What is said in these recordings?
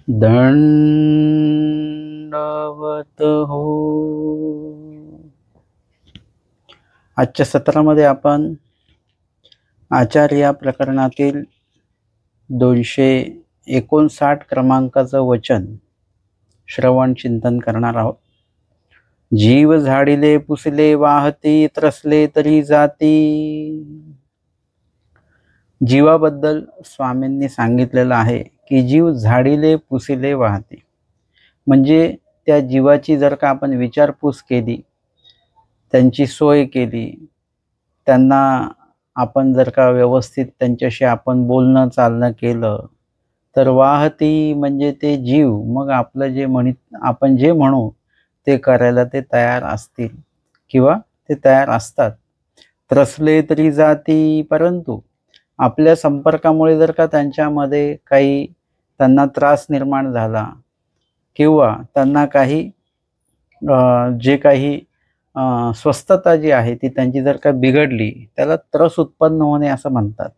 दंडवत हो. आजच्या सत्रामध्ये आपण आचार या प्रकरणातील 259 क्रमांकाचं वचन श्रवण चिंतन करणार आहोत. जीव झाडिले पुसले वाहती, त्रसले तरी जाती. जीवाबद्दल स्वामींनी सांगितलेलं आहे की जीव झाडिले पुसिले वाहती, म्हणजे त्या जीवाची जर का आपण विचारपूस केली, त्यांची सोय केली, त्यांना आपण जर का व्यवस्थित त्यांच्याशी आपण बोलणं चालणं केलं, तर वाहती म्हणजे ते जीव मग आपलं आपण जे म्हणू ते करायला ते तयार असतील किंवा ते तयार असतात. त्रसले तरी जाती, परंतु आपल्या संपर्कामुळे जर का त्यांच्यामध्ये काही त्यांना त्रास निर्माण झाला किंवा त्यांना काही जे काही स्वस्थता जी आहे ती त्यांची जर का बिघडली, त्याला त्रस उत्पन्न होणे असं म्हणतात.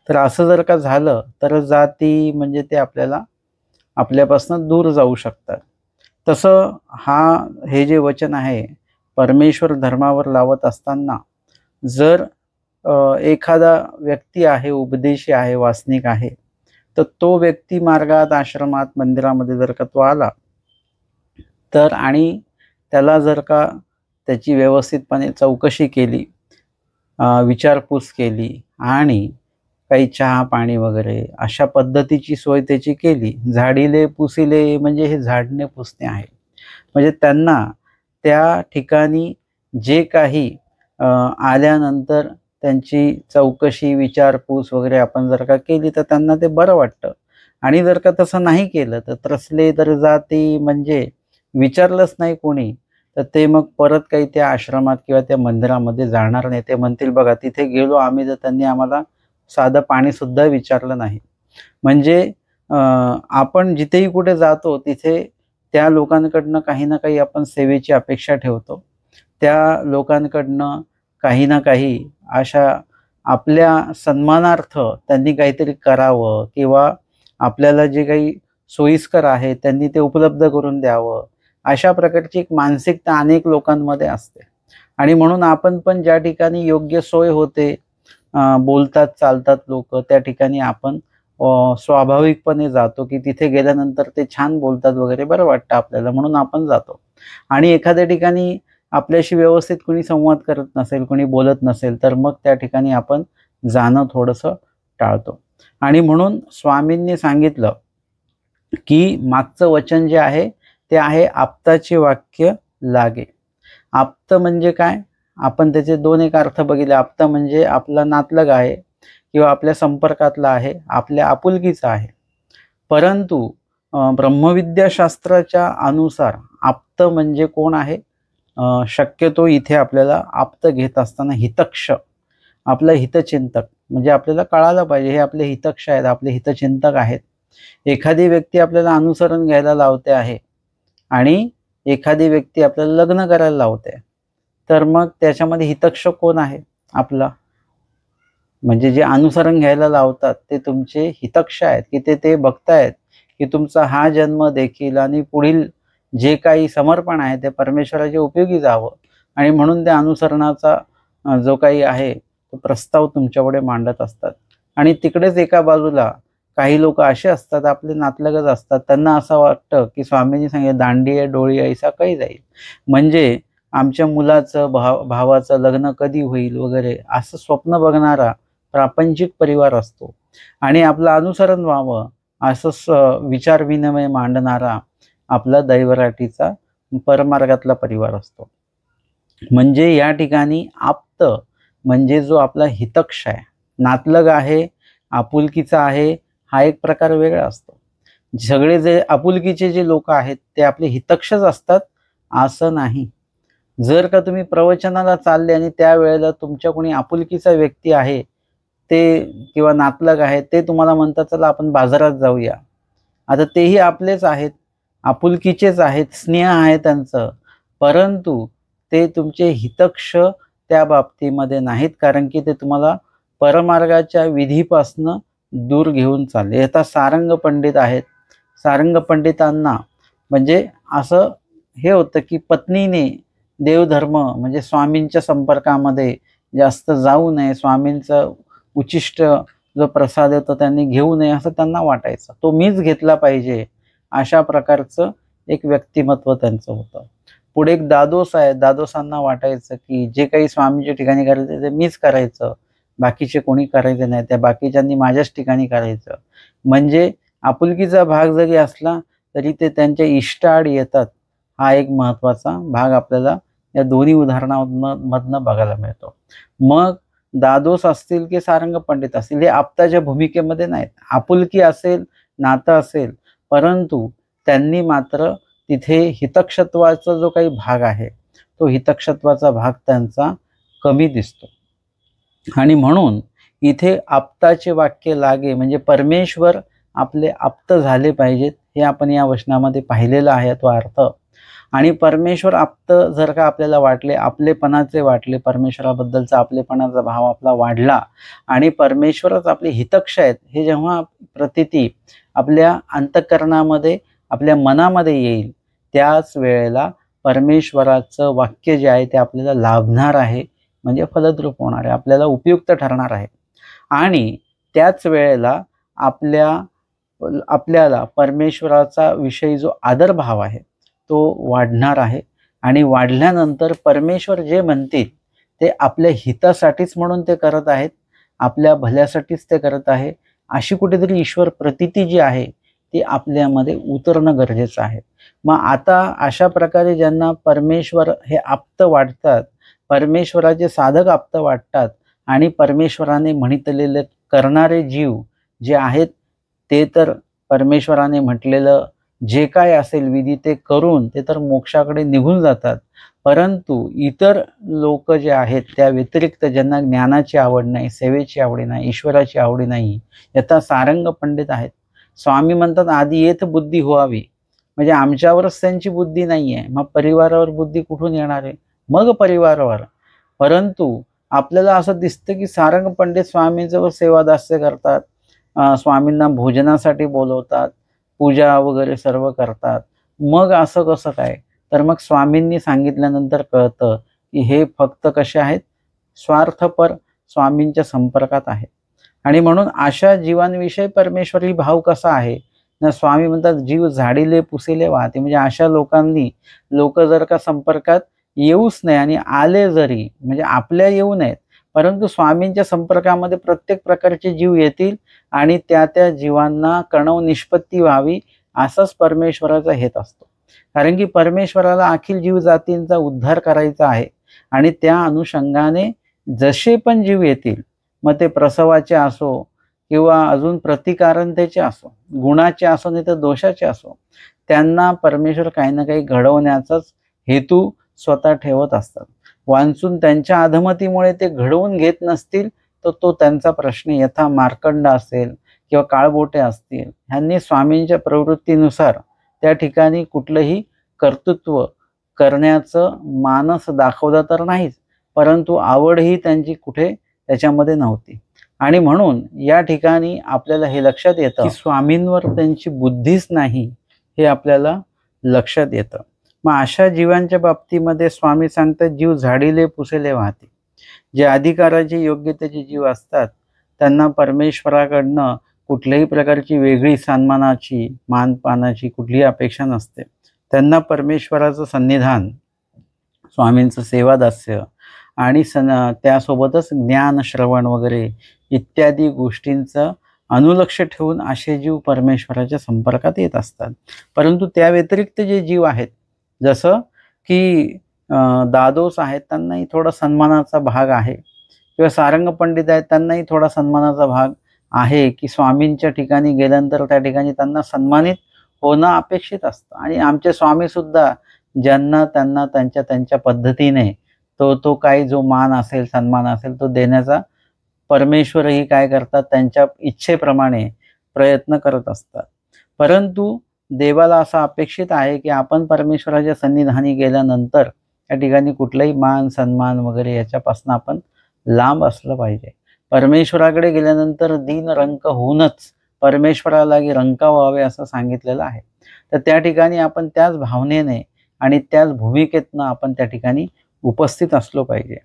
तर असं जर का झालं तर जाती म्हणजे ते आपल्यापासून दूर जाऊ शकतात. तसं हे जे वचन आहे परमेश्वर धर्मावर लावत असताना जर एखादा व्यक्ती आहे, उपदेशी आहे, वासनिक आहे, तर तो व्यक्ती मार्गात, आश्रमात, मंदिरामध्ये जर का तो आला तर आणि त्याला जर का त्याची व्यवस्थितपणे चौकशी केली, विचारपूस केली आणि काही चहा पाणी वगैरे अशा पद्धतीची सोय त्याची केली. झाडिले पुसिले म्हणजे हे झाडणे पुसणे आहे. म्हणजे त्यांना त्या ठिकाणी जे काही आल्यानंतर त्यांची चौकशी, विचारपूस वगैरे आपण जर का केली तर त्यांना ते बरं वाटतं. आणि जर का तसं नाही केलं तर त्रसले तर जाती, म्हणजे विचारलंच नाही कोणी तर ते मग परत काही त्या आश्रमात किंवा त्या मंदिरामध्ये जाणार नाही. ते म्हणतील बघा तिथे गेलो आम्ही तर त्यांनी आम्हाला साधं पाणीसुद्धा विचारलं नाही. म्हणजे आपण जिथेही कुठे जातो तिथे त्या लोकांकडनं काही ना काही आपण सेवेची अपेक्षा ठेवतो. त्या लोकांकडनं काही ना काही अशा आपल्या सन्मानार्थ त्यांनी काहीतरी करावं किंवा आपल्याला जे काही सोयीस्कर आहे त्यांनी ते उपलब्ध करून द्यावं, अशा प्रकारची एक मानसिकता अनेक लोकांमध्ये असते. आणि म्हणून आपण पण ज्या ठिकाणी योग्य सोय होते, बोलतात चालतात लोक, त्या ठिकाणी आपण स्वाभाविकपणे जातो की तिथे गेल्यानंतर ते छान बोलतात वगैरे, बरं वाटतं आपल्याला म्हणून आपण जातो. आणि एखाद्या ठिकाणी आपल्याशी व्यवस्थित कोणी संवाद करत नसेल, कोणी बोलत नसेल, तर मग त्या ठिकाणी आपण जाणं थोडंसं टाळतो. आणि म्हणून स्वामींनी सांगितलं की मागचं वचन जे आहे ते आहे आप्ताचे वाक्य लागे. आप्त म्हणजे काय? आपण त्याचे दोन एक अर्थ बघितले. आप्त म्हणजे आपला नातलग आहे किंवा आपल्या संपर्कातला आहे, आपल्या आपुलकीचा आहे. परंतु ब्रह्मविद्याशास्त्राच्या अनुसार आप्त म्हणजे कोण आहे? शक्यतो इथे आपल्याला आप्त घेत असताना हितक्ष, आपलं हितचिंतक, म्हणजे आपल्याला कळायला पाहिजे हे आपले हितक्ष आहेत, आपले हितचिंतक आहेत. एखादी व्यक्ती आपल्याला अनुसरण घ्यायला लावते आहे आणि एखादी व्यक्ती आपल्याला लग्न करायला लावते, तर मग त्याच्यामध्ये हितक्ष कोण आहे? आपला. म्हणजे जे अनुसरण घ्यायला लावतात ते तुमचे हितक्ष आहेत की ते बघतायत की तुमचा हा जन्म देखील आणि पुढील जे काही समर्पण आहे ते परमेश्वराच्या उपयोगी जावं, आणि म्हणून त्या अनुसरणाचा जो काही आहे तो प्रस्ताव तुमच्यापुढे मांडत असतात. आणि तिकडेच एका बाजूला काही लोक असे असतात, आपले नातलगच असतात, त्यांना असं वाटतं की स्वामींनी सांगितलं दांडी आहे डोळी ऐसा काही जाईल, म्हणजे आमच्या मुलाचं भावाचं लग्न कधी होईल वगैरे असं स्वप्न बघणारा प्रापंचिक परिवार असतो. आणि आपलं अनुसरण व्हावं असं विचार विनिमय मांडणारा आपला दैवराटीचा परमार्गातला परिवार असतो. म्हणजे या ठिकाणी आप्त म्हणजे जो आपला हितक्ष आहे, नातलग आहे, आपुलकीचा आहे, हा एक प्रकार वेगळा असतो. सगळे जे आपुलकीचे जे लोक आहेत ते आपले हितक्षच असतात असं नाही. जर का तुम्ही प्रवचनाला चालले आणि त्यावेळेला तुमच्या कोणी आपुलकीचा व्यक्ती आहे ते किंवा नातलग आहे, ते तुम्हाला म्हणतात चला आपण बाजारात जाऊया, आता तेही आपलेच आहेत, आपुलकीचेच आहेत, स्नेह आहे त्यांचं, परंतु ते तुमचे हितक्ष त्या बाबतीमध्ये नाहीत, कारण की ते तुम्हाला परमार्गाच्या विधीपासनं दूर घेऊन चालले. आता सारंग पंडित आहेत, सारंग पंडितांना म्हणजे असं हे होतं की पत्नीने देवधर्म म्हणजे स्वामींच्या संपर्कामध्ये जास्त जाऊ नये, स्वामींचं उचिष्ट जो प्रसाद आहे तो त्यांनी घेऊ नये असं त्यांना वाटायचं, तो मीच घेतला पाहिजे, अशा प्रकारचं एक व्यक्तिमत्व त्यांचं होतं. पुढे एक दादोस आहे, दादोसांना वाटायचं की जे काही स्वामींच्या ठिकाणी करायचं ते मीच करायचं, बाकीचे कोणी करायचे नाही, त्या बाकीच्यांनी माझ्याच ठिकाणी करायचं. म्हणजे आपुलकीचा भाग जरी असला तरी ते त्यांच्या इष्टाआड येतात, हा एक महत्त्वाचा भाग आपल्याला या दोन्ही उदाहरणांमधनं बघायला मिळतो. मग दादोस असतील की सारंग पंडित असतील हे आप्ताच्या भूमिकेमध्ये नाहीत. आपुलकी असेल, नातं असेल, परंतु त्यांनी मात्र तिथे हितक्षत्वाचा जो काही भाग आहे तो हितक्षत्वाचा भाग त्यांचा कमी दिसतो. आणि म्हणून इथे आप्ताचे वाक्य लागे म्हणजे परमेश्वर आपले आप्त झाले पाहिजेत, हे आपण या वचनामध्ये पाहिलेलं आहे तो अर्थ. आणि परमेश्वर आप्त जर का आपल्याला वाटले, आपलेपणाचे वाटले, परमेश्वराबद्दलचा आपलेपणाचा भाव आपला वाढला आणि परमेश्वरच आपले हितक्ष आहेत हे जेव्हा प्रतीती आपल्या अंतःकरणामध्ये आपल्या मनामध्ये येईल, त्याच वेळेला परमेश्वराचं वाक्य जे आहे ते आपल्याला लाभणार आहे, म्हणजे फलद्रूप होणार आहे, आपल्याला उपयुक्त ठरणार आहे. आणि त्याच वेळेला आपल्याला परमेश्वराचा विषयी जो आदरभाव आहे तो वाढणार आहे. आणि वाढल्यानंतर परमेश्वर जे म्हणतील ते आपल्या हितासाठीच म्हणून ते करत आहेत, आपल्या भल्यासाठीच ते करत आहे, अशी कुठेतरी ईश्वर प्रतीती जी आहे ती आपल्यामध्ये उतरणं गरजेचं आहे. मग आता अशा प्रकारे ज्यांना परमेश्वर हे आप्त वाटतात, परमेश्वराचे साधक आप्त वाटतात आणि परमेश्वराने म्हणितलेले करणारे जीव जे आहेत ते तर परमेश्वराने म्हटलेलं जे काय असेल विधी ते करून ते तर मोक्षाकडे निघून जातात. परंतु इतर लोक जे आहेत त्या व्यतिरिक्त ज्यांना ज्ञानाची आवड नाही, सेवेची आवडी नाही, ईश्वराची आवडी नाही, यथा सारंग पंडित आहेत. स्वामी म्हणतात आधी येथ बुद्धी व्हावी, म्हणजे आमच्यावरच त्यांची बुद्धी नाही आहे, मग परिवारावर बुद्धी कुठून येणार आहे, मग परिवारावर. परंतु आपल्याला असं दिसतं की सारंग पंडित स्वामींजवळ सेवादास्य करतात, स्वामींना भोजनासाठी बोलवतात, पूजा वगैरे सर्व करतात. मग असं कसं काय? तर मग स्वामींनी सांगितल्यानंतर कळतं की हे फक्त कसे आहेत, स्वार्थपर स्वामींच्या संपर्कात आहेत. आणि म्हणून अशा जीवांविषयी परमेश्वरी भाव कसा आहे ना, स्वामी म्हणतात जीव झाडीले पुसिले वाहते, म्हणजे अशा लोक जर का संपर्कात येऊच नाही आणि आले जरी म्हणजे आपल्या येऊ नयेत, परंतु स्वामींच्या संपर्कामध्ये प्रत्येक प्रकारचे जीव येतील आणि त्या जीवांना कणव निष्पत्ती व्हावी, असाच परमेश्वराचा हेत असतो. कारण की परमेश्वराला अखिल जीव जातींचा उद्धार करायचा आहे आणि त्या अनुषंगाने जसे पण जीव येतील, मग ते प्रसवाचे असो किंवा अजून प्रतिकारणतेचे असो, गुणाचे असो नाही तर दोषाचे असो, त्यांना परमेश्वर काही ना काही घडवण्याचाच हेतू स्वतः ठेवत असतात. वांचून त्यांच्या अधमतीमुळे ते घडवून घेत नसतील तर तो त्यांचा प्रश्न. यथा मार्कंड असेल किंवा काळबोटे असतील, ह्यांनी स्वामींच्या प्रवृत्तीनुसार त्या ठिकाणी कुठलंही कर्तृत्व करण्याचं मानस दाखवलं तर नाहीच, परंतु आवडही त्यांची कुठे त्याच्यामध्ये नव्हती. आणि म्हणून या ठिकाणी आपल्याला हे लक्षात येतं की स्वामींवर त्यांची बुद्धीच नाही, हे आपल्याला लक्षात येतं. मग अशा जीवांच्या बाबतीमध्ये स्वामी सांगतात जीव झाडीले पुसेले वाहते. जे अधिकाराचे योग्यतेचे जीव असतात त्यांना परमेश्वराकडनं कुठल्याही प्रकारची वेगळी सन्मानाची मानपानाची कुठलीही अपेक्षा नसते. त्यांना परमेश्वराचं सन्निधान, स्वामींचं सेवादास्य आणि त्यासोबतच ज्ञान श्रवण वगैरे इत्यादी गोष्टींचं अनुलक्ष ठेवून असे जीव परमेश्वराच्या संपर्कात येत असतात. परंतु त्या व्यतिरिक्त जे जीव आहेत, जसं की दादोस आहेत, त्यांनाही थोडा सन्मानाचा भाग आहे, किंवा सारंग पंडित आहेत त्यांनाही थोडा सन्मानाचा भाग आहे की स्वामींच्या ठिकाणी गेल्यानंतर त्या ठिकाणी त्यांना सन्मानित होणं अपेक्षित असतं. आणि आमचे स्वामीसुद्धा ज्यांना त्यांना त्यांच्या पद्धतीने तो काही जो मान असेल, सन्मान असेल तो देण्याचा परमेश्वरही काय करतात, त्यांच्या इच्छेप्रमाणे प्रयत्न करत असतात. परंतु देवाला असं अपेक्षित आहे की आपण परमेश्वराच्या सन्निधानी गेल्यानंतर त्या ठिकाणी कुठलाही मान सन्मान वगैरे याच्यापासून आपण लांब असलं पाहिजे. परमेश्वराकडे गेल्यानंतर दीनरंक होऊनच परमेश्वरालागी रंकावावे असं सांगितलेलं आहे. तर त्या ठिकाणी आपण त्याच भावनेने आणि त्याच भूमिकेतनं आपण त्या ठिकाणी उपस्थित असलो पाहिजे.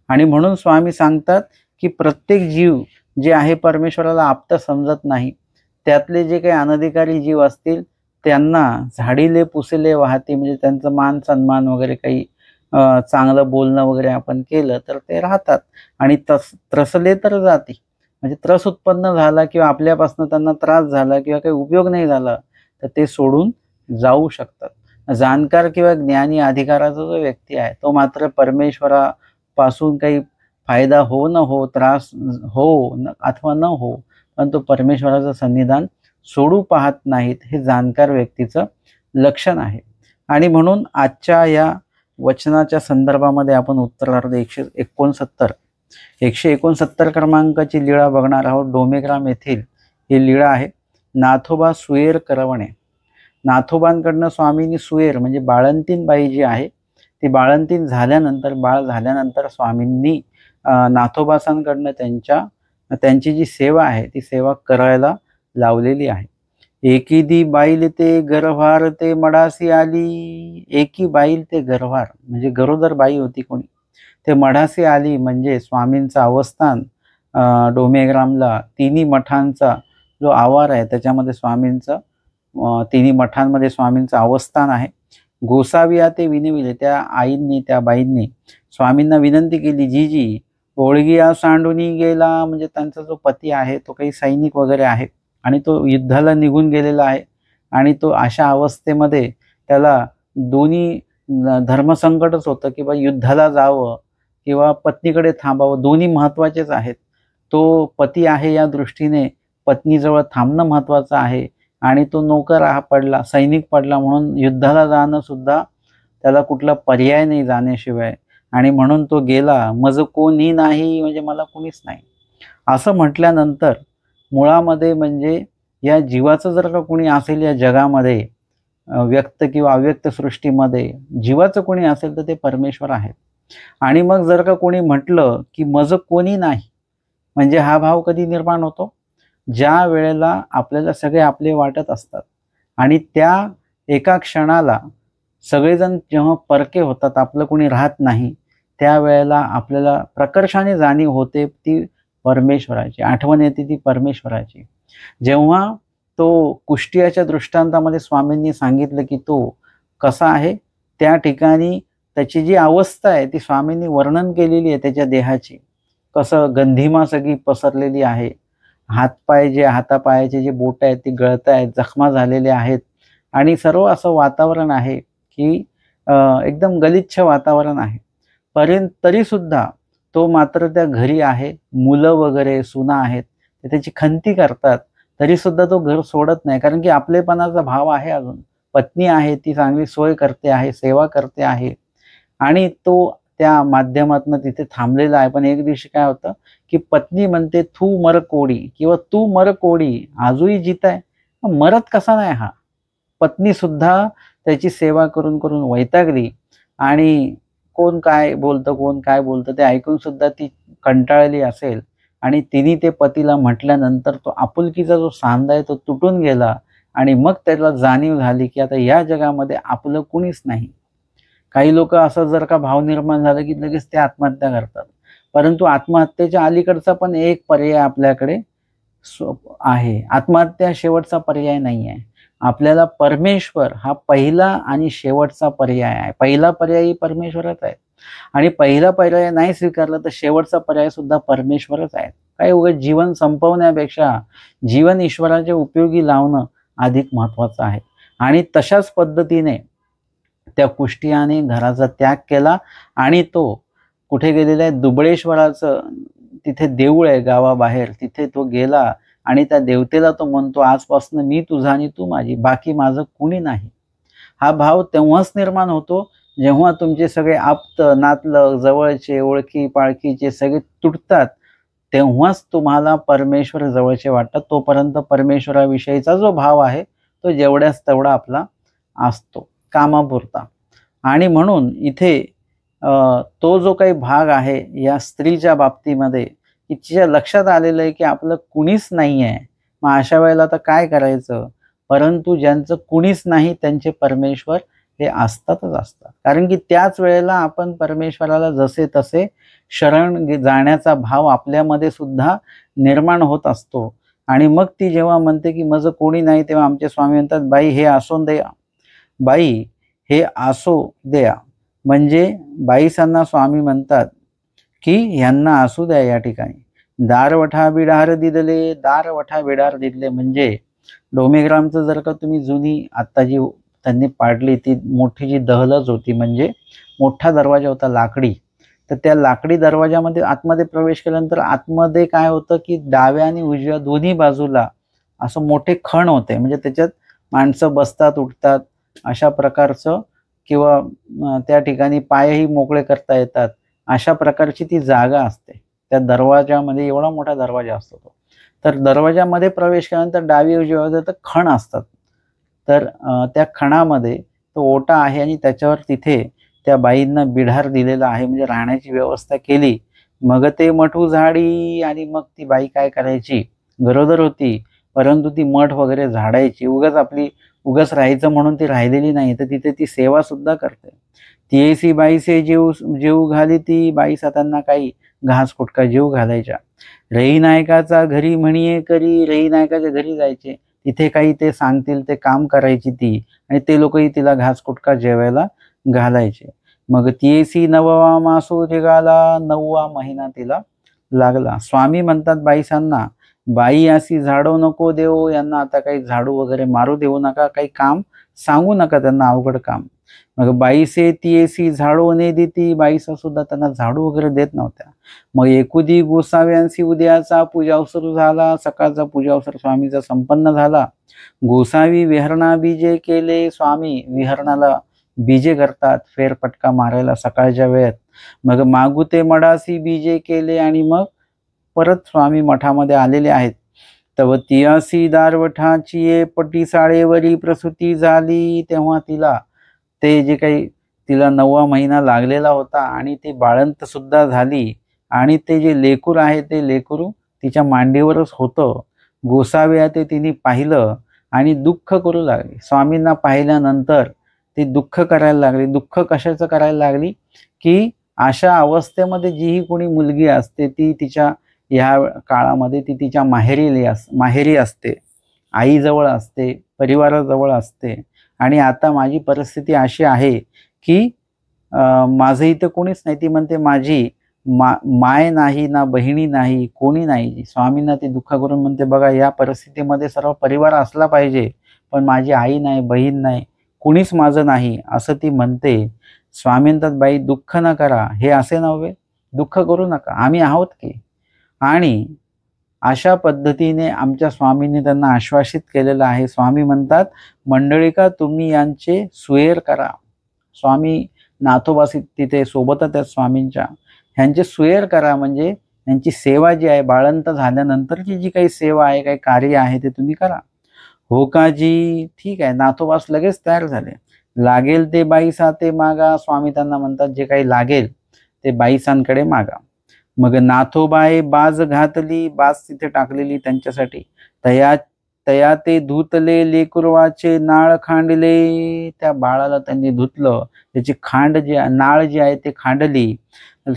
आणि म्हणून स्वामी सांगतात की प्रत्येक जीव जे आहे परमेश्वराला आप्त समजत नाही, त्यातले जे काही अनधिकारी जीव असतील त्यांना झाडीले पुसिले वाहते, म्हणजे त्यांचं मान सन्मान वगैरे काही चांगलं बोलणं वगैरे आपण केलं तर ते राहतात, आणि त्रसले तर जाती, म्हणजे त्रस उत्पन्न झाला किंवा आपल्यापासून त्यांना त्रास झाला किंवा काही उपयोग नाही झाला तर ते सोडून जाऊ शकतात. जाणकार किंवा ज्ञानी अधिकाराचा जो व्यक्ती आहे तो मात्र परमेश्वरापासून काही फायदा हो न हो, त्रास हो अथवा न हो, पण तो परमेश्वराचं सन्निधान सोडू पाहत नाहीत, हे जाणकार व्यक्तीचं लक्षण आहे. आणि म्हणून आजच्या या वचनाच्या संदर्भामध्ये आपण उत्तरार्ध 169 क्रमांकाची लीळा बघणार आहोत. डोमेग्राम येथील ही लीळा आहे. नाथोबा सुयेर करवणे. नाथोबांकडनं स्वामींनी सुयेर म्हणजे बाळंतीण बाई जी आहे ती बाळंतीण झाल्यानंतर, बाळ झाल्यानंतर स्वामींनी नाथोबासांकडनं त्यांची जी सेवा आहे ती सेवा करायला लावलेली आहे. एकी दी बाईल ते गर्भार ते मडासी आली. एकी बाईल ते गर्भार म्हणजे गरोदर बाई होती कोणी, ते मडासी आली म्हणजे स्वामींचं अवस्थान डोमेग्रामला तिन्ही मठांचा जो आवार आहे त्याच्यामध्ये स्वामींचं तिन्ही मठांमध्ये स्वामींचं अवस्थान आहे. गोसाविया ते विनविले, त्या आईंनी त्या बाईंनी स्वामींना विनंती केली, जीजी ओळगिया सांडूनी गेला, म्हणजे त्यांचा जो पती आहे तो काही सैनिक वगैरे आहे आणि तो युद्धाला निघून गेलेला आहे, आणि तो अशा अवस्थेमध्ये त्याला दोन्ही धर्मसंकटच होतं की बा युद्धाला जावं किंवा पत्नीकडे थांबावं, दोन्ही महत्त्वाचेच आहेत. तो पती आहे या दृष्टीने पत्नीजवळ थांबणं महत्त्वाचं आहे, आणि तो नोकर पडला, सैनिक पडला, म्हणून युद्धाला जाणं सुद्धा त्याला कुठला पर्याय नाही जाण्याशिवाय, आणि म्हणून तो गेला. मज कोणी नाही म्हणजे मला कोणीच नाही असं म्हटल्यानंतर मुळामध्ये म्हणजे या जीवाचं जर का कोणी असेल या जगामध्ये, व्यक्त किंवा अव्यक्त सृष्टीमध्ये जीवाचं कोणी असेल तर ते परमेश्वर आहेत. आणि मग जर का कोणी म्हटलं की मज कोणी नाही, म्हणजे हा भाव कधी निर्माण होतो, ज्या वेळेला आपल्याला सगळे आपले वाटत असतात आणि त्या एका क्षणाला सगळेजण जेव्हा परके होतात, आपलं कोणी राहत नाही, त्यावेळेला आपल्याला प्रकर्षाने जाणीव होते ती परमेश्वराची, आठवण येते ती परमेश्वराची. जेव्हा तो कुष्टियाच्या दृष्टांतामध्ये स्वामींनी सांगितलं की तो कसा आहे, त्या ठिकाणी त्याची जी अवस्था आहे ती स्वामींनी वर्णन केलेली आहे त्याच्या देहाची, कसं गंधिमा सगळी पसरलेली आहे, हातपाय जे हातापायाचे जे बोट आहेत ती गळत आहेत, जखमा झालेल्या आहेत, आणि सर्व असं वातावरण आहे की एकदम गलिच्छ वातावरण आहे. तरीसुद्धा तो मात्र त्या घरी आहे, मुलं वगैरे सुना आहेत ते त्याची खंती करतात, तरीसुद्धा तो घर सोडत नाही, कारण की आपलेपणाचा भाव आहे. अजून पत्नी आहे ती चांगली सोय करते आहे, सेवा करते आहे, आणि तो त्या माध्यमातून तिथे थांबलेला आहे. पण एक दिवशी काय होतं की पत्नी म्हणते तू मर कोडी किंवा तू मर कोडी, आजूही जित आहे, मरत कसा नाही हा. पत्नी सुद्धा त्याची सेवा करून करून वैतागली, आणि कोण काय बोलतं कोण काय बोलतं ते ऐकून सुद्धा ती कंटाळली असेल, आणि तिने ते पतीला म्हटल्यानंतर तो आपुलकीचा जो सांधा आहे तो तुटून गेला, आणि मग त्याला जाणीव झाली की आता या जगामध्ये आपलं कुणीच नाही. काही लोक असं जर का भाव निर्माण झाला की लगेच ते आत्महत्या करतात, परंतु आत्महत्येच्या अलीकडचा पण एक पर्याय आपल्याकडे आहे. आत्महत्या शेवटचा पर्याय नाही आहे. आपल्याला परमेश्वर हा पहिला आणि शेवटचा पर्याय आहे. पहिला पर्याय परमेश्वरच आहे, आणि पहिला पर्याय नाही स्वीकारला तर शेवटचा पर्याय सुद्धा परमेश्वरच आहे. काही उगाच जीवन संपवण्यापेक्षा जीवन ईश्वराच्या उपयोगी लावणं अधिक महत्त्वाचं आहे. आणि तशाच पद्धतीने त्या कुष्टियाने घराचा त्याग केला, आणि तो कुठे गेलेला आहे, दुबळेश्वराचं तिथे देऊळ आहे गावाबाहेर, तिथे तो गेला, आणि त्या देवतेला तो म्हणतो आजपासून मी तुझा आणि तू माझी, बाकी माझं कुणी नाही. हा भाव तेव्हाच निर्माण होतो जेव्हा तुमचे सगळे आप्त नातलग जवळचे ओळखी पाळखीचे सगळे तुटतात, तेव्हाच तुम्हाला परमेश्वर जवळचे वाटतात. तोपर्यंत परमेश्वराविषयीचा जो भाव आहे तो जेवढ्याच तेवढा आपला असतो, कामापुरता. आणि म्हणून इथे तो जो काही भाग आहे या स्त्रीच्या बाबतीमध्ये, तिच्या लक्षात आलेलं आहे की आपलं कुणीच नाही आहे, मग अशा वेळेला आता काय करायचं? परंतु ज्यांचं कुणीच नाही त्यांचे परमेश्वर हे असतातच असतात. कारण की त्याच वेळेला आपण परमेश्वराला जसे तसे शरण जाण्याचा भाव आपल्यामध्ये सुद्धा निर्माण होत असतो. आणि मग ती जेव्हा म्हणते की माझं कोणी नाही, तेव्हा आमचे स्वामी म्हणतात, बाई हे असो द्या, बाई हे असो द्या. म्हणजे बाईसांना स्वामी म्हणतात की ह्यांना असू द्या या ठिकाणी. दार वठा बिडार दिदले, दार वठा बिडार दिदले म्हणजे डोमेग्रामचं जर का तुम्ही जुनी आत्ता जी त्यांनी पाडली ती मोठी जी दहलज होती, म्हणजे मोठा दरवाजा होता लाकडी, तर त्या लाकडी दरवाजामध्ये आतमध्ये प्रवेश केल्यानंतर आतमध्ये काय होतं की डाव्या आणि उजव्या दोन्ही बाजूला असं मोठे खण होते, म्हणजे त्याच्यात माणसं बसतात उठतात अशा प्रकारचं, किंवा त्या ठिकाणी पायही मोकळे करता येतात अशा प्रकारची ती जागा असते. त्या दरवाजामध्ये एवढा मोठा दरवाजा असतो तो. तर दरवाजामध्ये प्रवेश केल्यानंतर डावी उजव्या बाजूला तर खण असतात. तर त्या खणामध्ये तो ओटा आहे आणि त्याच्यावर तिथे त्या बाईंना बिढार दिलेला आहे, म्हणजे राहण्याची व्यवस्था केली. मग ते मठू झाडी, आणि मग ती बाई काय करायची, गरोदर होती परंतु ती मठ वगैरे झाडायची. उगाच राहायचं म्हणून ती राहिलेली नाही, तर तिथे ती सेवा सुद्धा करते. तियेसी बाईसे जीव जीव घाली, ती बाईसा त्यांना काही घास कुटका जीव घालायच्या. रई नायकाचा घरी म्हणिये करी, रई नायकाच्या घरी जायचे, तिथे काही ते सांगतील ते काम करायची ती, आणि ते लोकही तिला घास कुटका जेवायला घालायचे. मग तियेसी नववा मासो निघाला, 9वा महिना तिला लागला. स्वामी म्हणतात बाईसांना, बाई अशी झाडू नको देऊ, यांना आता काही झाडू वगैरे मारू देऊ नका, काही काम सांगू नका त्यांना अवघड काम. मग बाईसे तियेसी झाडू ने देती, बाईसा सुद्धा त्यांना झाडू वगैरे देत नव्हत्या. मग एकुदी गोसाव्यांशी उद्याचा पूजावसर झाला, सकाळचा पूजावसर स्वामीचा संपन्न झाला. गोसावी विहरणा बीजे केले, स्वामी विहरणाला बीजे करतात, फेरफटका मारायला सकाळच्या वेळेत. मग मागुते मडासी बीजे केले, आणि मग परत स्वामी मठामध्ये आलेले आहेत. तव तियासी दारवठाची ये पटी साळेवरी प्रसूती झाली, तेव्हा तिला ते जे काही तिला 9वा महिना लागलेला होता आणि ती बाळंत सुद्धा झाली, आणि ते जे लेकूर आहे ते लेकरू तिच्या मांडीवरच होतं. गोसाव्या ते तिने पाहिलं आणि दुःख करू लागली. स्वामींना पाहिल्यानंतर ती दुःख करायला लागली. दुःख कशाचं करायला लागली की अशा अवस्थेमध्ये जीही कोणी मुलगी असते ती तिच्या ह्या काळामध्ये ती तिच्या माहेरी असते, आईजवळ असते, परिवाराजवळ असते. आणि आता माझी परिस्थिती अशी आहे की माझं इथं कोणीच नाही. ती म्हणते माझी माय नाही, ना बहिणी नाही, कोणी नाही. स्वामींना ती दुःख करून म्हणते, बघा या परिस्थितीमध्ये सर्व परिवार असला पाहिजे, पण माझी आई नाही, बहीण नाही, कुणीच माझं नाही, असं ती म्हणते. स्वामी म्हणतात, बाई दुःख न करा, हे असे नव्हे, दुःख करू नका, आम्ही आहोत की. आणि अशा पद्धतीने आमच्या स्वामींनी त्यांना आश्वासित केलेलं आहे. स्वामी म्हणतात, मंडळिका तुम्ही यांचे सुएर करा. स्वामी नाथोबासी तिथे सोबतच आहेत स्वामींच्या, ह्यांचे सुएर करा, म्हणजे यांची सेवा जी आहे, बाळंत झाल्यानंतरची जी काही सेवा आहे, काही कार्य आहे ते तुम्ही करा. हो का जी, ठीक आहे. नाथोबास लगेच तयार झाले. लागेल ते बाईसा ते मागा. स्वामी त्यांना म्हणतात, जे काही लागेल ते बाईसांकडे मागा. मग नाथोबाई बाज घातली, बाज तिथे टाकलेली त्यांच्यासाठी. तया ते धुतले लेकुरवाचे नाळ खांडले, त्या बाळाला त्यांनी धुतलं, त्याची खांड जी नाळ जी आहे ते खांडली.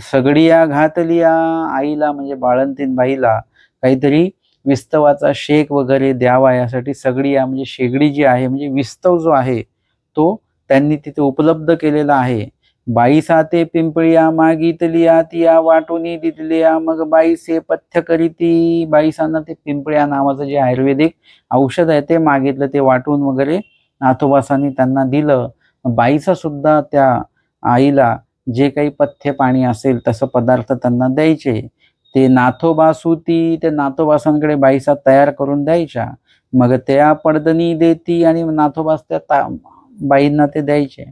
सगडिया घातलिया, आईला म्हणजे बाळंतीन बाईला काहीतरी विस्तवाचा शेक वगैरे द्यावा यासाठी सगडिया म्हणजे शेगडी जी आहे, म्हणजे विस्तव जो आहे तो त्यांनी तिथे उपलब्ध केलेला आहे. बाईसा ते पिंपळिया मागितलिया, तिया वाटुनी दिदलिया. मग बाईसे पथ्य करीती, बाईसांना ते पिंपळ्या नावाचं जे आयुर्वेदिक औषध आहे ते मागितलं, ते वाटून वगैरे नाथोबासांनी त्यांना दिलं. बाईसा सुद्धा त्या आईला जे काही पथ्य पाणी असेल तसं पदार्थ त्यांना द्यायचे. ते नाथोबासुती, ते नाथोबासांकडे बाईसा तयार करून द्यायच्या. मग त्या पडदणी देती, आणि नाथोबास त्या बाईंना ते द्यायचे.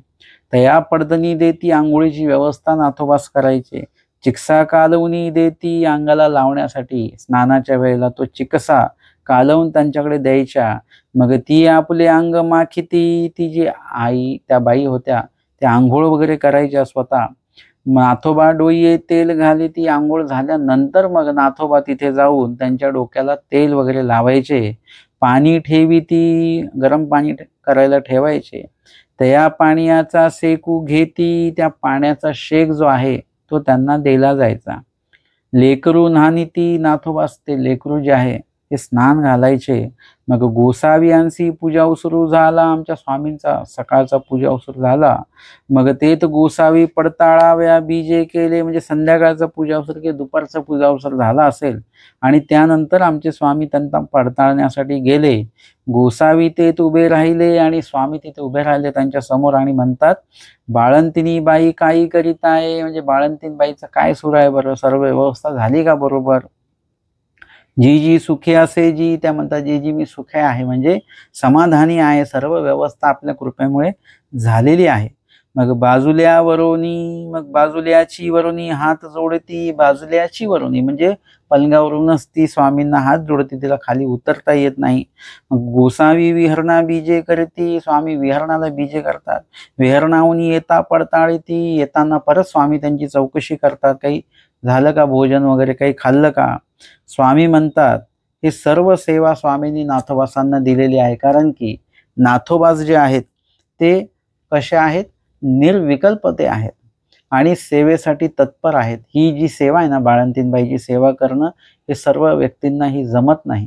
तया पडदणी देती, आंघोळीची व्यवस्था नाथोबास करायचे. चिकसा कालवणी देती, अंगाला लावण्यासाठी स्नानाच्या वेळेला तो चिकसा कालवून त्यांच्याकडे द्यायच्या. मग ती आपले अंग माखिती, ती जी आई त्या बाई होत्या त्या आंघोळ वगैरे करायच्या स्वतः. नाथोबा डोईये तेल घाली ती आंघोळ झाल्यानंतर मग नाथोबा तिथे जाऊन त्यांच्या डोक्याला तेल वगैरे लावायचे. पाणी ठेवी ती गरम पाणी करायला ठेवायचे. त्या पाण्याचा शेकू घेती, त्या पाण्याचा शेक जो आहे तो त्यांना दिला जायचा. लेकरू न्हाणी ती, नाथोबास ते लेकरू जे आहे ते स्नान घालायचे. मग गोसावी पूजा सुरू झाला. आमच्या स्वामींचा सकाळचा पूजा सुरू झाला. मग तेच गोसावी पडताळाव्या बीजे केले, म्हणजे संध्याकाळचा पूजा अवसर की दुपारचा पूजा अवसर झाला असेल आणि त्यानंतर आमचे स्वामी त्यांना पडताळण्यासाठी गेले. गोसावी तेच उभे राहिले आणि स्वामी तिथे उभे राहिले त्यांच्या समोर आणि म्हणतात, बाळंतिनी बाई काही करीत आहे, म्हणजे बाळंतीन बाईचं काय सुरू आहे बरं, सर्व व्यवस्था झाली का बरोबर. जी जी सुखे असे जी, त्या म्हणतात जी जी मी सुखे आहे, म्हणजे समाधानी आहे, सर्व व्यवस्था आपल्या कृपेमुळे झालेली आहे. मग बाजुल्या वरोनी, मग बाजुल्याची वरोनी हात जोडती, बाजुल्याची वरोनी म्हणजे पलंगावरूनच ती स्वामींना हात जोडती, तिला खाली उतरता येत नाही. मग गोसावी विहरणा बीजे करती, स्वामी विहरणाला बीजे करतात. विहरणाहून येता पडताळीती, येताना परत स्वामी त्यांची चौकशी करतात, काही झालं का भोजन वगैरे, काही खाल्लं का. स्वामी म्हणतात हे सर्व सेवा स्वामींनी नाथोबासांना दिलेली आहे, कारण की नाथोबास जे आहेत ते कसे आहेत, निर्विकल्पते आहेत आणि सेवेसाठी तत्पर आहेत. ही जी सेवा आहे ना, बाळंतीणबाईची सेवा करणं, हे सर्व व्यक्तींना ही जमत नाही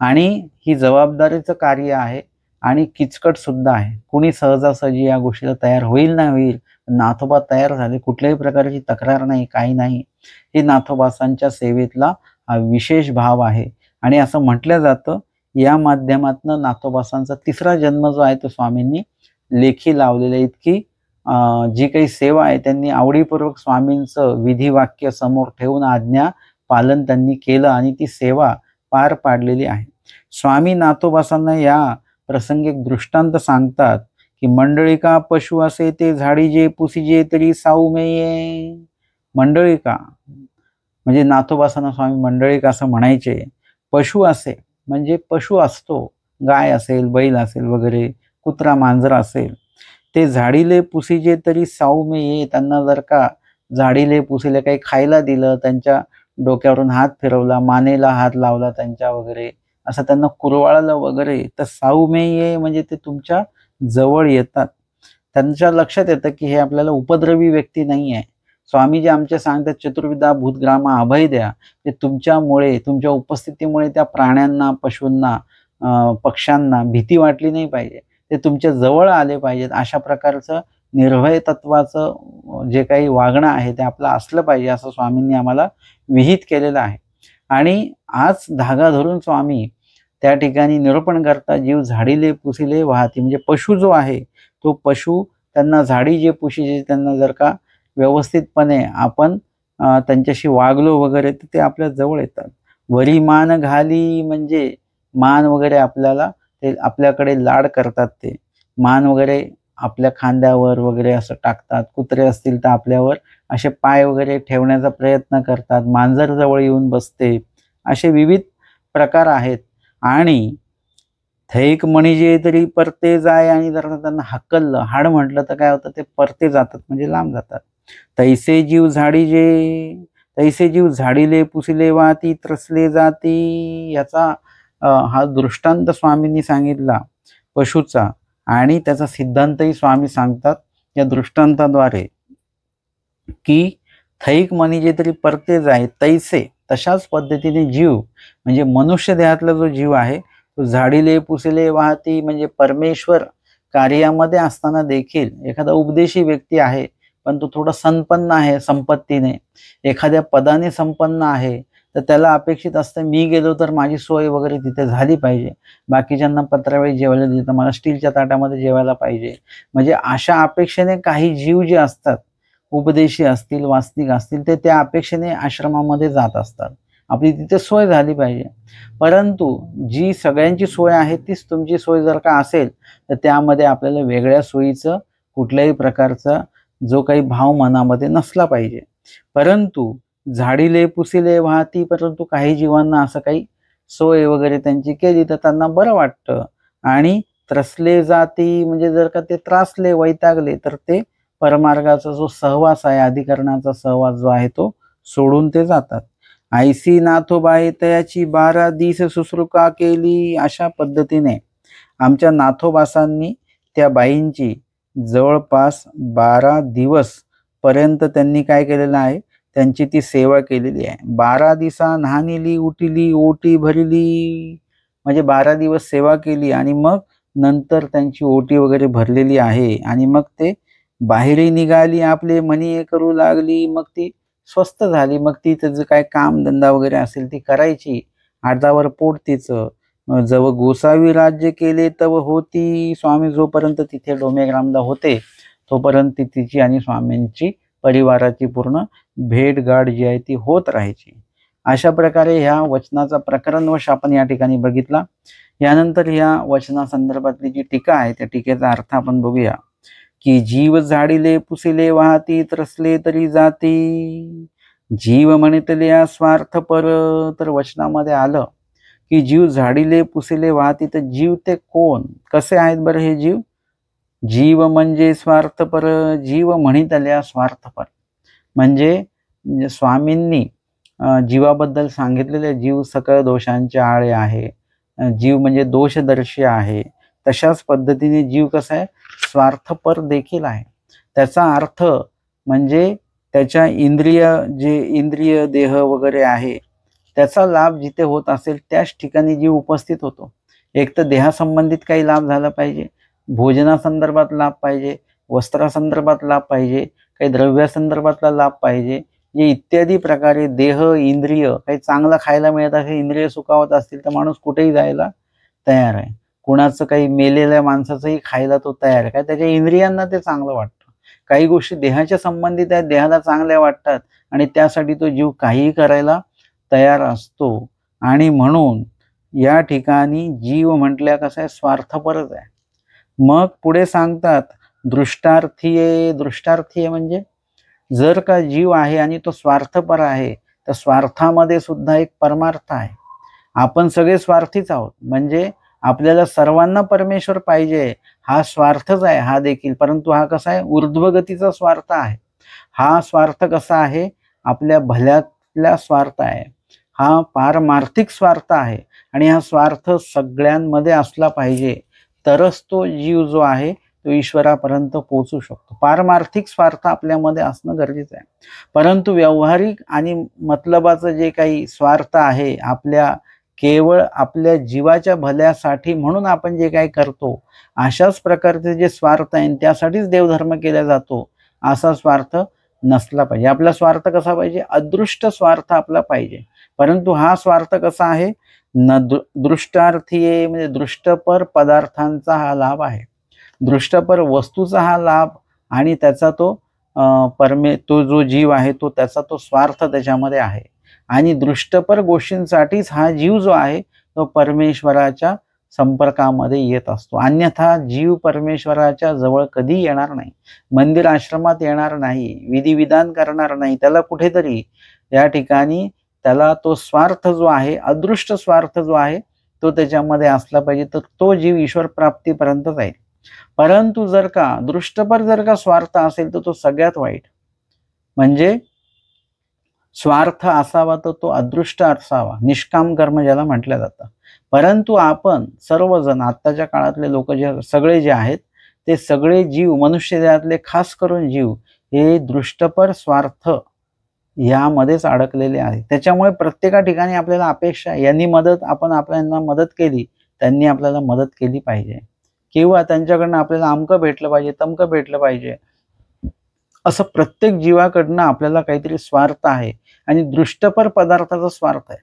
आणि ही जबाबदारीचं कार्य आहे आणि किचकट सुद्धा आहे. कुणी सहजासहजी या गोष्टीला तयार होईल ना होईल, नाथोबा तयार झाले, कुठल्याही प्रकारची तक्रार नाही, काही नाही. हे नाथोबासांच्या सेवेतला हा विशेष भाव आहे आणि असं म्हटलं जातं या माध्यमातून नाथोबासांचा तिसरा जन्म जो आहे तो स्वामींनी लेखी लावलेला. इतकी जी काही सेवा आहे त्यांनी आवडीपूर्वक स्वामींचं विधिवाक्य समोर ठेवून आज्ञा पालन त्यांनी केलं आणि ती सेवा पार पाडलेली आहे. स्वामी नाथोबासांना या प्रसंगी एक दृष्टांत सांगतात की मंडळिका पशु असे ते झाडीजे पुसीजे तरी साऊमेये. मंडळिका म्हणजे नाथोबासांना स्वामी मंडळिका असं म्हणायचे. पशु असे म्हणजे पशु असतो, गाय असेल, बैल असेल वगैरे, कुत्रा मांजरा असेल, ते झाडीले पुसीजे तरी साऊमेये, त्यांना जर का झाडीले पुसीले काही खायला दिलं, त्यांच्या डोक्यावरून हात फिरवला, मानेला हात लावला त्यांच्या वगैरे, असं त्यांना कुरवाळलं वगैरे, तर साऊमेये म्हणजे ते तुमच्या जवळ येतात. त्यांच्या लक्षात येतं की हे आपल्याला उपद्रवी व्यक्ती नाही आहे. स्वामी जे आमचे सांगतात चतुर्विधा भूतग्रामा अभय द्या, ते तुमच्यामुळे, तुमच्या उपस्थितीमुळे त्या प्राण्यांना, पशूंना, पक्ष्यांना भीती वाटली नाही पाहिजे, ते तुमच्या जवळ आले पाहिजेत. अशा प्रकारचं निर्भय तत्वाचं जे काही वागणं आहे ते आपलं असलं पाहिजे, असं स्वामींनी आम्हाला विहित केलेलं आहे. आणि आज धागा धरून स्वामी त्या ठिकाणी निरूपण करता, जीव झाडीले पुसीले वाहती, म्हणजे पशु जो आहे तो पशु त्यांना झाडी जे पुशीजे, त्यांना जर का व्यवस्थितपणे आपण त्यांच्याशी वागलो वगैरे तर ते आपल्या जवळ येतात. वरी मान घाली म्हणजे मान वगैरे आपल्याला ते आपल्याकडे लाड करतात, ते मान वगैरे आपल्या खांद्यावर वगैरे असं टाकतात. कुत्रे असतील तर आपल्यावर असे पाय वगैरे ठेवण्याचा प्रयत्न करतात. मांजर जवळ येऊन बसते. असे विविध प्रकार आहेत. आणि थैक म्हणजे तरी परते जाय, आणि जर त्यांना हकललं, हाड म्हटलं तर काय होतं, ते परते जातात म्हणजे लांब जातात. तैसे जीव झाडीजे, तैसे जीव झाडीले पुसिले वाती त्रसले जाती. याचा हा दृष्टांत स्वामींनी सांगितला पशुचा आणि त्याचा सिद्धांतही स्वामी सांगतात या दृष्टांताद्वारे की थैक म्हणजे तरी परते जाय, तैसे तशाच पद्धतीने जीव म्हणजे मनुष्य देहातला जो जीव आहे तो झाडीले पुसिले वाहती, म्हणजे परमेश्वर कार्यामध्ये असताना देखील एखादा उपदेशी व्यक्ती आहे पण तो थोडा संपन्न आहे संपत्तीने, एखाद्या पदाने संपन्न आहे, तर त्याला अपेक्षित असतं मी गेलो तर माझी सोय वगैरे तिथे झाली पाहिजे, बाकीच्यांना पत्रावेळी जेवायला दिलं तर मला स्टीलच्या ताटामध्ये जेवायला पाहिजे. म्हणजे अशा अपेक्षेने काही जीव जे असतात, उपदेशी असतील, वास्तविक असतील, ते त्या अपेक्षेने आश्रमामध्ये जात असतात, आपली तिथे सोय झाली पाहिजे. परंतु जी सगळ्यांची सोय आहे तीच तुमची सोय जर का असेल तर त्यामध्ये आपल्याला वेगळ्या सोयीचं कुठल्याही प्रकारचा जो काही भाव मनामध्ये नसला पाहिजे. परंतु झाडीले पुसिले वाहती, परंतु काही जीवांना असं काही सोय वगैरे त्यांची केली तर त्यांना बरं वाटतं. आणि त्रसले जाती म्हणजे जर का ते त्रासले, वैतागले तर ते परमार्गाचा जो सहवास आहे, अधिकरणाचा सहवास जो आहे तो सोडून ते जातात. ऐसी नाथोबाई तयाची 12 दिस शुश्रूषा केली. अशा पद्धतीने आमच्या नाथोबासांनी त्या बाईंची जवळपास 12 दिवस पर्यंत त्यांनी काय केलेलं आहे, त्यांची ती सेवा केलेली आहे. 12 दिसा न्हाणिली उठिली ओटी भरली, म्हणजे 12 दिवस सेवा केली आणि मग नंतर त्यांची ओटी वगैरे भरलेली आहे. आणि मग ते बाहेरही निघाली, आपले मनी करू लागली. मग ती स्वस्थ झाली. मग ती त्याचं काय काम धंदा वगैरे असेल ती करायची. हातावर पोट तिचं. जव गोसावी राज्य केले तव होती. स्वामी जोपर्यंत तिथे डोमेग्रामला होते तोपर्यंत तिची आणि स्वामींची परिवाराची पूर्ण भेटगाठ जी आहे ती होत राहायची. अशा प्रकारे ह्या वचनाचा प्रकरणवश आपण या ठिकाणी बघितला. यानंतर ह्या वचनासंदर्भातली जी टीका आहे त्या टीकेचा अर्थ आपण बघूया की जीव झाडिले पुसिले वाहती त्रसले तरी जाती. जीव म्हणितल्या स्वार्थपर. तर वचनामध्ये आलं की जीव झाडिले पुसिले वाहती. तर जीव ते कोण, कसे आहेत बरं हे जीव? जीव म्हणजे स्वार्थपर. जीव म्हणितल्या स्वार्थपर म्हणजे स्वामींनी जीवाबद्दल सांगितलेले जीव सकळ दोषांचे आळे आहे. जीव म्हणजे दोषदर्शी आहे. तशाच पद्धतीने जीव कसा आहे, स्वार्थपर देखील आहे. त्याचा अर्थ म्हणजे त्याच्या इंद्रिय देह वगैरे आहे त्याचा लाभ जिथे होत असेल त्याच ठिकाणी जीव उपस्थित होतो. एक तर देहासंबंधित काही लाभ झाला पाहिजे, भोजनासंदर्भात लाभ पाहिजे, वस्त्रासंदर्भात लाभ पाहिजे, काही द्रव्यासंदर्भातला लाभ पाहिजे. जे इत्यादी प्रकारे देह इंद्रिय काही चांगलं खायला मिळत असेल, इंद्रिय सुखावत असतील तर माणूस कुठेही जायला तयार आहे. कुणाचं काही मेलेल्या माणसाचंही खायला तो तयार आहे. काय त्याच्या इंद्रियांना ते चांगलं वाटतं. काही गोष्टी देहाच्या संबंधित आहेत, देहाला चांगल्या वाटतात आणि त्यासाठी तो जीव काहीही करायला तयार असतो. आणि म्हणून या ठिकाणी जीव म्हटल्या कसं आहे, स्वार्थपरच आहे. मग पुढे सांगतात दृष्टार्थीये. दृष्टार्थीये म्हणजे जर का जीव आहे आणि तो स्वार्थपर आहे तर स्वार्थामध्ये सुद्धा एक परमार्थ आहे. आपण सगळे स्वार्थीच आहोत, म्हणजे आपल्याला सर्वांना परमेश्वर पाहिजे हा स्वार्थच आहे हा देखील. परंतु हा कसा आहे, ऊर्ध्वगतीचा स्वार्थ आहे. हा स्वार्थ कसा आहे, आपल्या भल्यातला स्वार्थ आहे. हा पारमार्थिक स्वार्थ आहे आणि हा स्वार्थ सगळ्यांमध्ये असला पाहिजे तरच तो जीव जो आहे तो ईश्वरापर्यंत पोहोचू शकतो. पारमार्थिक स्वार्थ आपल्यामध्ये असणं गरजेचं आहे. परंतु व्यावहारिक आणि मतलबाचं जे काही स्वार्थ आहे, केवळ आपल्या जीवाच्या भल्यासाठी म्हणून आपण जे काही करतो अशाच प्रकारचे जे स्वार्थ आहे त्यासाठीच देवधर्म केला जातो असा स्वार्थ नसला पाहिजे. आपला स्वार्थ कसा पाहिजे, अदृष्ट स्वार्थ आपला पाहिजे. परंतु हा स्वार्थ कसा आहे, दृष्टार्थीये म्हणजे दृष्टपर पदार्थांचा हा लाभ आहे, दृष्टपर वस्तूचा हा लाभ आणि त्याचा तो जो जीव आहे तो त्याचा तो स्वार्थ त्याच्यामध्ये आहे. आणि दृष्टपर गोष्टींसाठीच हा जीव जो आहे तो परमेश्वराच्या संपर्कामध्ये येत असतो. अन्यथा जीव परमेश्वराच्या जवळ कधी येणार नाही, मंदिर आश्रमात येणार नाही, विधिविधान करणार नाही. त्याला कुठेतरी या ठिकाणी त्याला तो स्वार्थ जो आहे, अदृष्ट स्वार्थ जो आहे तो त्याच्यामध्ये असला पाहिजे, तर तो जीव ईश्वर प्राप्तीपर्यंत जाईल. परंतु जर का दृष्टपर जर का स्वार्थ असेल तर तो सगळ्यात वाईट. म्हणजे स्वार्थ असावा तर तो अदृष्ट असावा, निष्काम कर्म ज्याला म्हटलं जातं. परंतु आपण सर्वजण आत्ताच्या काळातले लोक सगळे जे आहेत ते सगळे जीव, मनुष्य देहातले खास करून जीव हे दृष्टपर स्वार्थ यामध्येच अडकलेले आहेत. त्याच्यामुळे प्रत्येका ठिकाणी आपल्याला अपेक्षा आहे यांनी आपण आपल्याला मदत केली, त्यांनी आपल्याला मदत केली पाहिजे, किंवा त्यांच्याकडनं आपल्याला अमकं भेटलं पाहिजे, तमकं भेटलं पाहिजे. असं प्रत्येक जीवाकडनं आपल्याला काहीतरी स्वार्थ आहे आणि दृष्टपर पदार्थाचा स्वार्थ आहे.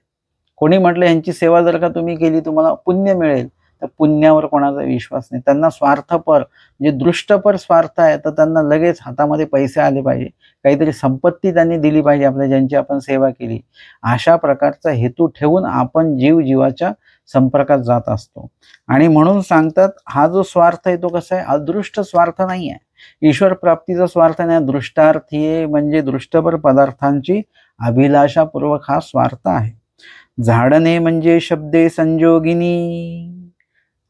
कोणी म्हटलं यांची सेवा जर का तुम्ही केली तुम्हाला पुण्य मिळेल, तर पुण्यावर कोणाचा विश्वास नाही. त्यांना स्वार्थपर म्हणजे दृष्टपर स्वार्थ आहे, तर त्यांना लगेच हातामध्ये पैसे आले पाहिजे, काहीतरी संपत्ती त्यांनी दिली पाहिजे आपल्या, ज्यांची आपण सेवा केली. अशा प्रकारचा हेतू ठेवून आपण जीवाच्या संपर्कात जात असतो. आणि म्हणून सांगतात हा जो स्वार्थ आहे तो कसा आहे, अदृष्ट स्वार्थ नाही आहे, ईश्वर प्राप्तीचा स्वार्थ नाही. दृष्टार्थीये म्हणजे दृष्टपर पदार्थांची अभिलाषापूर्वक हा स्वार्थ आहे. झाडणे म्हणजे शब्दे संजोगिनी.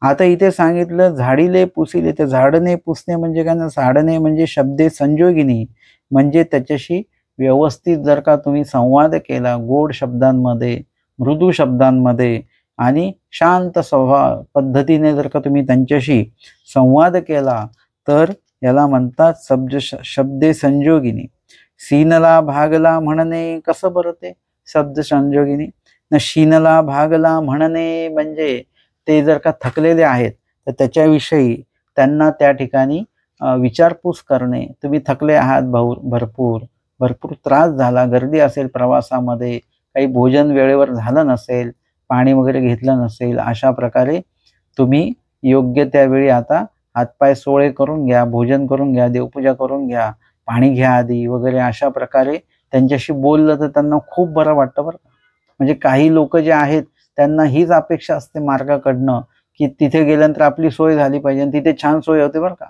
आता इथे सांगितलं झाडीले पुसिले, ते झाडणे पुसणे म्हणजे काय ना, झाडणे म्हणजे शब्दे संजोगिनी, म्हणजे त्याच्याशी व्यवस्थित जर का तुम्ही संवाद केला गोड शब्दांमध्ये, मृदू शब्दांमध्ये आणि शांत स्वभाव पद्धतीने जर का तुम्ही त्यांच्याशी संवाद केला तर याला म्हणतात शब्दे संजोगिनी. सीनला भागला म्हणणे कसं बरं ते शब्द संजोगिनी न, शीनला भागला म्हणणे म्हणजे ते जर का थकलेले आहेत तर त्याच्याविषयी त्यांना त्या ठिकाणी विचारपूस करणे. तुम्ही थकले आहात भरपूर त्रास झाला, गर्दी असेल प्रवासामध्ये, काही भोजन वेळेवर झालं नसेल, पाणी वगैरे घेतलं नसेल, अशा प्रकारे तुम्ही योग्य त्यावेळी आता हातपाय सोळे करून घ्या, भोजन करून घ्या, देवपूजा करून घ्या, पाणी घ्या आधी वगैरे, अशा प्रकारे त्यांच्याशी बोललं तर त्यांना खूप बरं वाटतं बरं का. म्हणजे काही लोक जे आहेत त्यांना हीच अपेक्षा असते मार्गाकडनं की तिथे गेल्यानंतर आपली सोय झाली पाहिजे आणि तिथे छान सोय होते बरं का.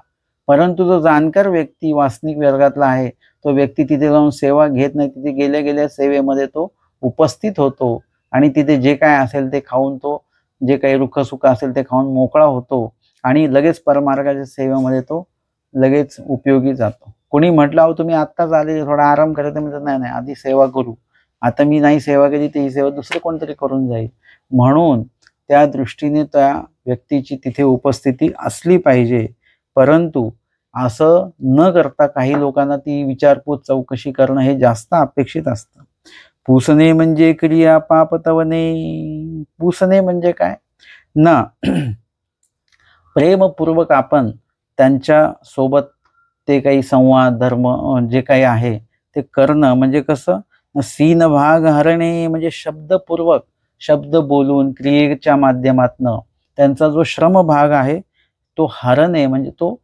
परंतु जो जाणकार व्यक्ती वासनिक वर्गातला आहे तो व्यक्ती तिथे जाऊन सेवा घेत नाही, तिथे गेल्या गेल्या सेवेमध्ये तो उपस्थित होतो आणि तिथे जे काय असेल ते खाऊन, तो जे काही रुखसुख असेल ते खाऊन मोकळा होतो आणि लगेच परमार्गाच्या सेवेमध्ये तो लगेच उपयोगी जातो. कोणी म्हटलं अहो तुम्ही आत्ताच आले, थोडा आराम करायचा, म्हणजे नाही नाही आधी सेवा करू, आता मी नाही सेवा केली तर ही सेवा दुसरं कोणतरी करून जाईल. म्हणून त्या दृष्टीने त्या व्यक्तीची तिथे उपस्थिती असली पाहिजे. परंतु असं न करता काही लोकांना ती विचारपूस चौकशी करणं हे जास्त अपेक्षित असतं. पुसणे म्हणजे क्रिया पापतवने. पुसणे म्हणजे काय ना, प्रेमपूर्वक आपण त्यांच्या सोबत ते काही संवाद धर्म जे काही आहे ते करणं. म्हणजे कसं, सीन भाग हरणे म्हणजे शब्दपूर्वक, शब्द बोलून क्रियेच्या माध्यमातनं त्यांचा जो श्रम भाग आहे तो हरणे म्हणजे तो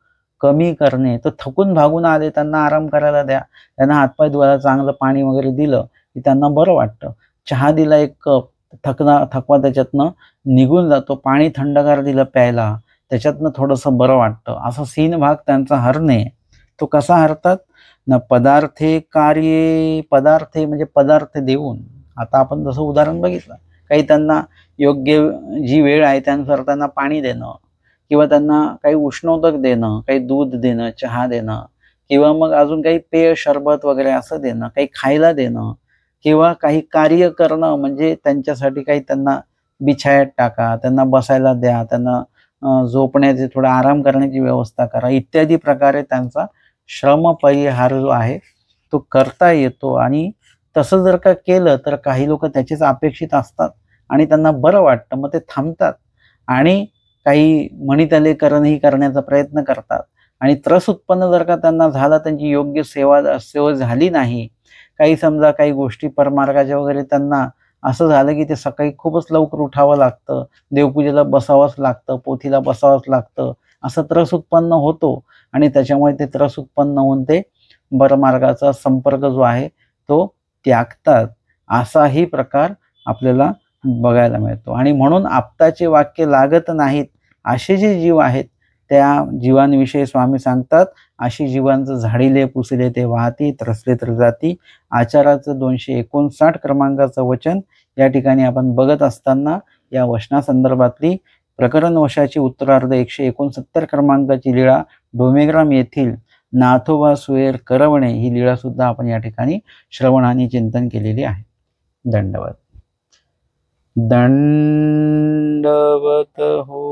कमी करणे. तो थकून भागून आले, त्यांना आराम करायला द्या, त्यांना हातपाय धुवायला चांगलं पाणी वगैरे दिलं की त्यांना बरं वाटतं. चहा दिला एक कप, थकवा त्याच्यातनं निघून जातो. पाणी थंडगार दिलं प्यायला, त्याच्यातनं थोडंसं बरं वाटतं. असा सीन भाग त्यांचा हरणे. तो कसा हरतात न, पदार्थे कार्ये, पदार्थे म्हणजे पदार्थ देऊन. आता आपण जसं उदाहरण बघितलं, काही त्यांना योग्य जी वेळ आहे त्यानुसार त्यांना पाणी देणं किंवा त्यांना काही उष्णोदक देणं, काही दूध देणं, चहा देणं किंवा मग अजून काही पेय सरबत वगैरे असं देणं, काही खायला देणं किंवा काही कार्य करणं, म्हणजे त्यांच्यासाठी काही त्यांना बिछायात टाका, त्यांना बसायला द्या, त्यांना झोपण्याची थोडा आराम करण्याची व्यवस्था करा, इत्यादी प्रकारे त्यांचा श्रम परिहार जो आहे तो करता येतो. आणि तसं जर का केलं तर काही लोक त्याचेच अपेक्षित असतात आणि त्यांना बरं वाटतं, मग ते थांबतात आणि काही मणितले करणही करण्याचा प्रयत्न करतात. आणि त्रस उत्पन्न जर का त्यांना झाला, त्यांची योग्य सेवा झाली नाही, काही समजा काही गोष्टी परमार्गाच्या वगैरे त्यांना असं झालं की ते सकाळी खूपच लवकर उठावं लागतं, देवपूजेला बसावंच लागतं, पोथीला बसावंच लागतं, असं त्रस उत्पन्न होतो आणि त्याच्यामुळे ते त्रस उत्पन्न होऊन ते परमार्गाचा संपर्क जो आहे तो त्यागतात. असाही प्रकार आपल्याला बघायला मिळतो. आणि म्हणून आप्ताचे वाक्य लागत नाहीत असे जे जीव आहेत त्या जीवांविषयी स्वामी सांगतात, अशी जीवांचं झाडीले पुसले ते वाहती, त्रसले तर जाती. आचाराचं 259 क्रमांकाचं वचन या ठिकाणी आपण बघत असताना या वचनासंदर्भातली प्रकरण वशाची उत्तरार्ध 169 क्रमांकाची लीळा डोमेग्राम येथील नाथोबा सुएर करवणे ही लीळा सुद्धा आपण या ठिकाणी श्रवण आणि चिंतन केलेली आहे. दंडवत. दंडवत हो.